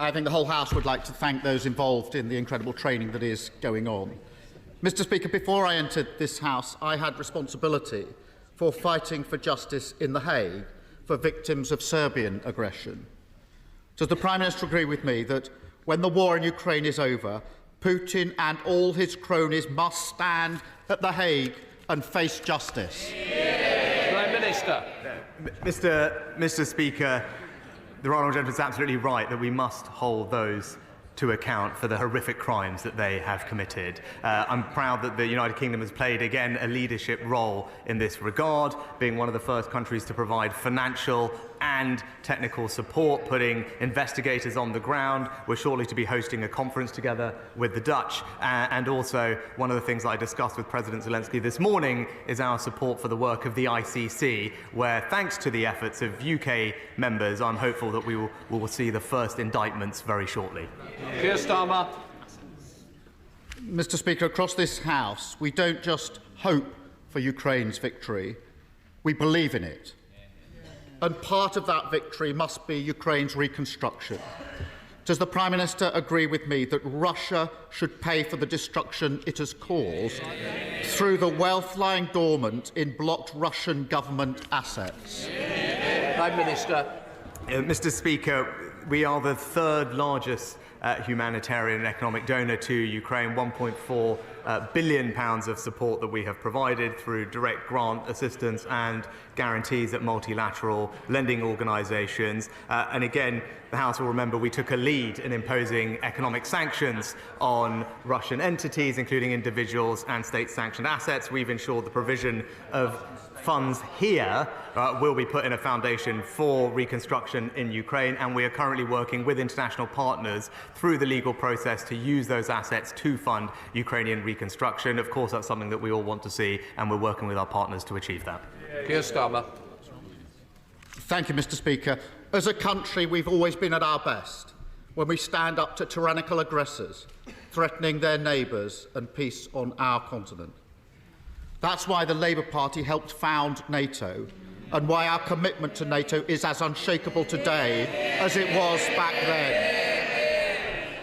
I think the whole House would like to thank those involved in the incredible training that is going on. Mr. Speaker, before I entered this House, I had responsibility for fighting for justice in The Hague for victims of Serbian aggression. Does the Prime Minister agree with me that when the war in Ukraine is over, Putin and all his cronies must stand at The Hague and face justice? Prime Minister. Mr. Speaker, the Honourable Gentleman is absolutely right that we must hold those to account for the horrific crimes that they have committed. I'm proud that the United Kingdom has played, again, a leadership role in this regard, being one of the first countries to provide financial and technical support, putting investigators on the ground. We're shortly to be hosting a conference together with the Dutch. And also, one of the things that I discussed with President Zelensky this morning is our support for the work of the ICC, where, thanks to the efforts of UK members, I'm hopeful that we will see the first indictments very shortly. Keir Starmer. Mr. Speaker, across this House, we don't just hope for Ukraine's victory, we believe in it. And part of that victory must be Ukraine's reconstruction. Does the Prime Minister agree with me that Russia should pay for the destruction it has caused through the wealth lying dormant in blocked Russian government assets? Prime Minister. Mr. Speaker, we are the third largest humanitarian and economic donor to Ukraine, £1.4 billion of support that we have provided through direct grant assistance and guarantees at multilateral lending organisations. And again, the House will remember we took a lead in imposing economic sanctions on Russian entities, including individuals and state-sanctioned assets. We've ensured the provision of funds here will be put in a foundation for reconstruction in Ukraine, and we are currently working with international partners through the legal process to use those assets to fund Ukrainian reconstruction. Of course, that's something that we all want to see, and we're working with our partners to achieve that. Keir Starmer. Thank you, Mr. Speaker. As a country, we've always been at our best when we stand up to tyrannical aggressors, threatening their neighbours and peace on our continent. That's why the Labour Party helped found NATO, and why our commitment to NATO is as unshakable today as it was back then.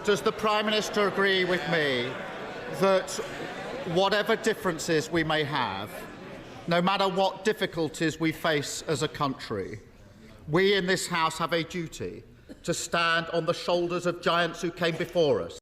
Does the Prime Minister agree with me that whatever differences we may have, no matter what difficulties we face as a country, we in this House have a duty to stand on the shoulders of giants who came before us?